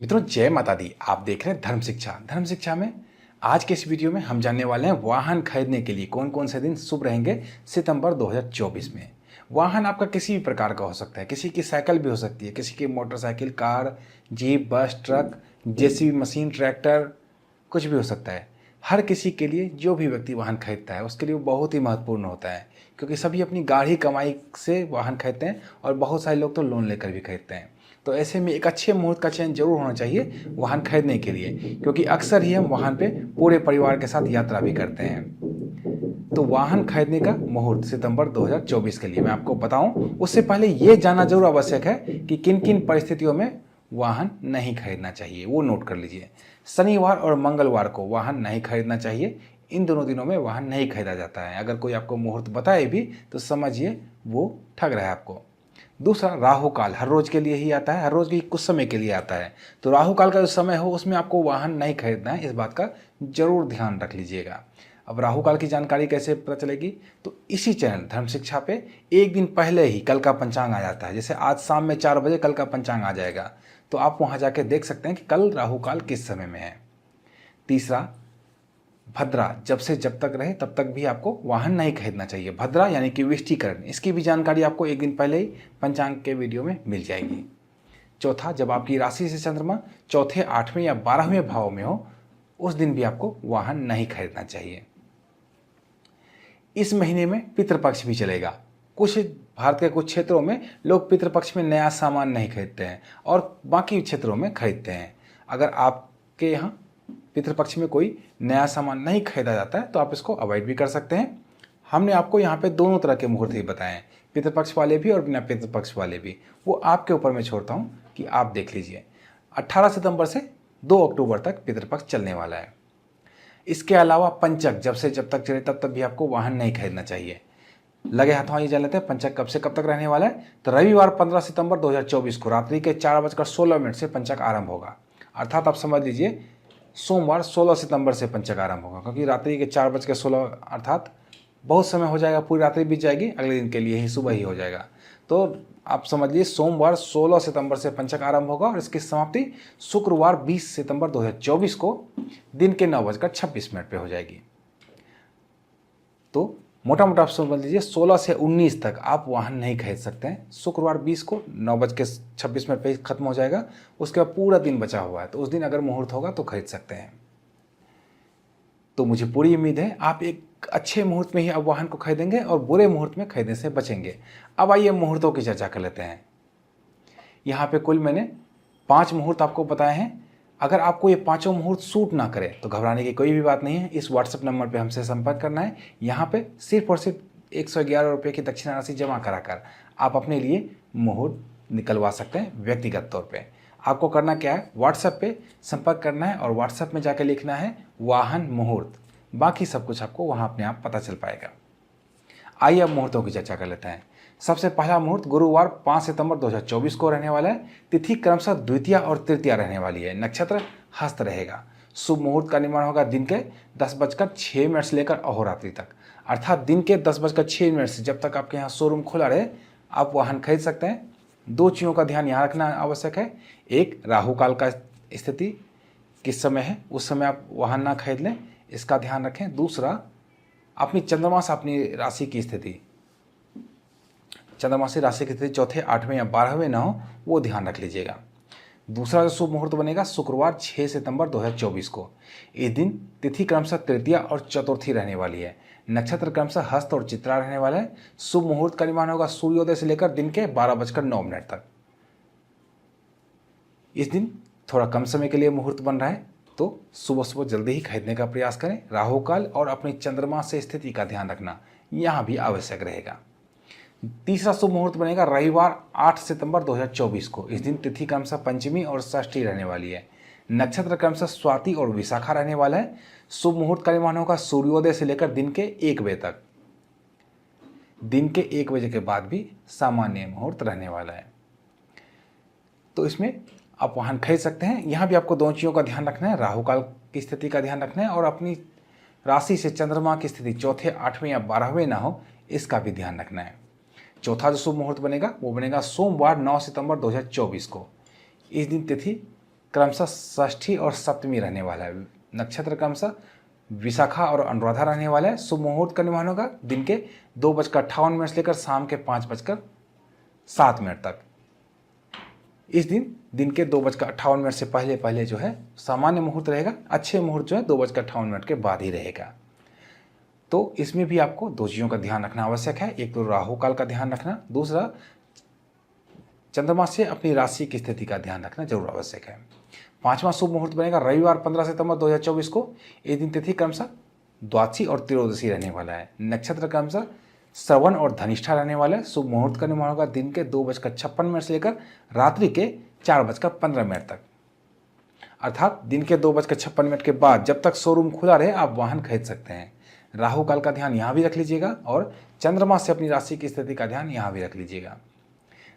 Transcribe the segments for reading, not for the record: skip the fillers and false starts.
मित्रों, जय माता दी। आप देख रहे हैं धर्म शिक्षा में आज के इस वीडियो में हम जानने वाले हैं वाहन खरीदने के लिए कौन कौन से दिन शुभ रहेंगे सितंबर 2024 में। वाहन आपका किसी भी प्रकार का हो सकता है, किसी की साइकिल भी हो सकती है, किसी की मोटरसाइकिल, कार, जीप, बस, ट्रक, जेसीबी मशीन, ट्रैक्टर, कुछ भी हो सकता है। हर किसी के लिए, जो भी व्यक्ति वाहन खरीदता है उसके लिए वो बहुत ही महत्वपूर्ण होता है, क्योंकि सभी अपनी गाढ़ी कमाई से वाहन खरीदते हैं और बहुत सारे लोग तो लोन लेकर भी खरीदते हैं। तो ऐसे में एक अच्छे मुहूर्त का चयन जरूर होना चाहिए वाहन खरीदने के लिए, क्योंकि अक्सर ही हम वाहन पे पूरे परिवार के साथ यात्रा भी करते हैं। तो वाहन खरीदने का मुहूर्त सितंबर 2024 के लिए मैं आपको बताऊं, उससे पहले ये जानना जरूर आवश्यक है कि किन किन परिस्थितियों में वाहन नहीं खरीदना चाहिए, वो नोट कर लीजिए। शनिवार और मंगलवार को वाहन नहीं खरीदना चाहिए। इन दोनों दिनों में वाहन नहीं खरीदा जाता है। अगर कोई आपको मुहूर्त बताए भी तो समझिए वो ठग रहा है आपको। दूसरा, राहु काल हर रोज के लिए ही आता है, हर रोज की कुछ समय के लिए आता है। तो राहु काल का जो समय हो उसमें आपको वाहन नहीं खरीदना है, इस बात का जरूर ध्यान रख लीजिएगा। अब राहु काल की जानकारी कैसे पता चलेगी? तो इसी चैनल धर्म शिक्षा पे एक दिन पहले ही कल का पंचांग आ जाता है। जैसे आज शाम में 4 बजे कल का पंचांग आ जाएगा, तो आप वहां जाके देख सकते हैं कि कल राहु काल किस समय में है। तीसरा, भद्रा जब से जब तक रहे तब तक भी आपको वाहन नहीं खरीदना चाहिए। भद्रा यानी कि विष्टिकरण, इसकी भी जानकारी आपको एक दिन पहले ही पंचांग के वीडियो में मिल जाएगी। चौथा, जब आपकी राशि से चंद्रमा चौथे, 8वें या 12वें भाव में हो उस दिन भी आपको वाहन नहीं खरीदना चाहिए। इस महीने में पितृपक्ष भी चलेगा। कुछ भारत के कुछ क्षेत्रों में लोग पितृपक्ष में नया सामान नहीं खरीदते हैं और बाकी क्षेत्रों में खरीदते हैं। अगर आपके यहाँ पितृपक्ष में कोई नया सामान नहीं खरीदा जाता है तो आप इसको अवॉइड भी कर सकते हैं। हमने आपको यहाँ पे दोनों तरह के मुहूर्त ही बताए हैं, पितृपक्ष वाले भी और बिना पितृपक्ष वाले भी। वो आपके ऊपर मैं छोड़ता हूँ कि आप देख लीजिए। 18 सितंबर से 2 अक्टूबर तक पितृपक्ष चलने वाला है। इसके अलावा पंचक जब से जब तक चले तब तक भी आपको वाहन नहीं खरीदना चाहिए। लगे हाथों ये जान लेते हैं पंचक कब से कब तक रहने वाला है। तो रविवार 15 सितंबर 2024 को रात्रि के 4:16 से पंचक आरंभ होगा। अर्थात आप समझ लीजिए सोमवार 16 सितंबर से पंचक आरंभ होगा, क्योंकि रात्रि के 4:16 अर्थात बहुत समय हो जाएगा, पूरी रात्रि बीत जाएगी, अगले दिन के लिए ही सुबह ही हो जाएगा। तो आप समझिए सोमवार 16 सितंबर से पंचक आरंभ होगा और इसकी समाप्ति शुक्रवार 20 सितंबर 2024 को दिन के 9:26 पे हो जाएगी। तो मोटा मोटा आप समझ लीजिए 16 से 19 तक आप वाहन नहीं खरीद सकते हैं। शुक्रवार 20 को 9:26 पे खत्म हो जाएगा, उसके बाद पूरा दिन बचा हुआ है, तो उस दिन अगर मुहूर्त होगा तो खरीद सकते हैं। तो मुझे पूरी उम्मीद है आप एक अच्छे मुहूर्त में ही अब वाहन को खरीदेंगे और बुरे मुहूर्त में खरीदने से बचेंगे। अब आइए मुहूर्तों की चर्चा कर लेते हैं। यहाँ पे कुल मैंने 5 मुहूर्त आपको बताए हैं। अगर आपको ये पांचों मुहूर्त सूट ना करे तो घबराने की कोई भी बात नहीं है। इस व्हाट्सएप नंबर पे हमसे संपर्क करना है। यहाँ पे सिर्फ और सिर्फ 111 रुपये की दक्षिणा राशि जमा कराकर आप अपने लिए मुहूर्त निकलवा सकते हैं व्यक्तिगत तौर पे। आपको करना क्या है, व्हाट्सएप पे संपर्क करना है और व्हाट्सएप में जाकर लिखना है वाहन मुहूर्त। बाकी सब कुछ आपको वहाँ अपने आप पता चल पाएगा। आइए अब मुहूर्तों की चर्चा कर लेते हैं। सबसे पहला मुहूर्त गुरुवार 5 सितंबर 2024 को रहने वाला है। तिथि क्रमशः द्वितीया और तृतीया रहने वाली है। नक्षत्र हस्त रहेगा। शुभ मुहूर्त का निर्माण होगा दिन के 10:06 से लेकर अहोरात्रि तक, अर्थात दिन के 10:06 से जब तक आपके यहाँ शोरूम खुला रहे आप वाहन खरीद सकते हैं। 2 चीज़ों का ध्यान यहाँ रखना आवश्यक है। एक, राहु काल का स्थिति किस समय है, उस समय आप वाहन ना खरीद लें, इसका ध्यान रखें। दूसरा, अपनी चंद्रमा से अपनी राशि की स्थिति, चंद्रमा से राशि की स्थिति चौथे, 8वें या 12वें ना हो, वो ध्यान रख लीजिएगा। दूसरा जो शुभ मुहूर्त बनेगा शुक्रवार 6 सितंबर 2024 को। इस दिन तिथि क्रमशः तृतीया और चतुर्थी रहने वाली है। नक्षत्र क्रमशः हस्त और चित्रा रहने वाला है। शुभ मुहूर्त का निर्माण होगा सूर्योदय से लेकर दिन के 12:09 तक। इस दिन थोड़ा कम समय के लिए मुहूर्त बन रहा है, तो सुबह सुबह जल्दी ही खरीदने का प्रयास करें। राहु काल और अपनी चंद्रमा से स्थिति का ध्यान रखना यहाँ भी आवश्यक रहेगा। तीसरा शुभ मुहूर्त बनेगा रविवार 8 सितंबर 2024 को। इस दिन तिथि क्रमशः पंचमी और षष्ठी रहने वाली है। नक्षत्र क्रमशः स्वाति और विशाखा रहने वाला है। शुभ मुहूर्त का निर्माण होगा सूर्योदय से लेकर दिन के 1 बजे तक। दिन के 1 बजे के बाद भी सामान्य मुहूर्त रहने वाला है, तो इसमें आप वाहन खरीद सकते हैं। यहाँ भी आपको 2 चीज़ों का ध्यान रखना है, राहु काल की स्थिति का ध्यान रखना है और अपनी राशि से चंद्रमा की स्थिति चौथे, 8वें या 12वें ना हो, इसका भी ध्यान रखना है। चौथा जो शुभ मुहूर्त बनेगा वो बनेगा सोमवार 9 सितंबर 2024 को। इस दिन तिथि क्रमशः षष्ठी और सप्तमी रहने वाला है। नक्षत्र क्रमशः विशाखा और अनुराधा रहने वाला है। शुभ मुहूर्त का निर्माण होगा दिन के 2:58 से लेकर शाम के 5:07 तक। इस दिन के 2:58 से पहले पहले जो है सामान्य मुहूर्त रहेगा। अच्छे मुहूर्त जो है 2:58 के बाद ही रहेगा। तो इसमें भी आपको दो चीज़ों का ध्यान रखना आवश्यक है। एक तो राहु काल का ध्यान रखना, दूसरा चंद्रमा से अपनी राशि की स्थिति का ध्यान रखना जरूर आवश्यक है। 5वां शुभ मुहूर्त बनेगा रविवार 15 सितंबर 2024 को। इस दिन तिथि क्रमशः द्वादशी और त्रयोदशी रहने वाला है। नक्षत्र क्रमशः श्रवण और धनिष्ठा रहने वाला है। शुभ मुहूर्त का निर्माण होगा दिन के 2:56 से लेकर रात्रि के 4:15 तक। अर्थात दिन के 2:56 के बाद जब तक शोरूम खुला रहे आप वाहन खरीद सकते हैं। राहु काल का ध्यान यहाँ भी रख लीजिएगा और चंद्रमा से अपनी राशि की स्थिति का ध्यान यहाँ भी रख लीजिएगा।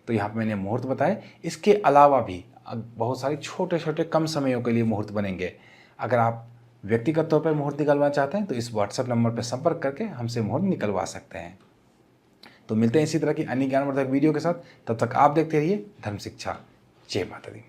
तो यहाँ पर मैंने मुहूर्त बताए, इसके अलावा भी बहुत सारे छोटे छोटे कम समयों के लिए मुहूर्त बनेंगे। अगर आप व्यक्तिगत तौर पर मुहूर्त निकलवाना चाहते हैं तो इस व्हाट्सएप नंबर पर संपर्क करके हमसे मुहूर्त निकलवा सकते हैं। तो मिलते हैं इसी तरह की अन्य ज्ञानवर्धक वीडियो के साथ। तब तक आप देखते रहिए धर्म शिक्षा। जय माता दी।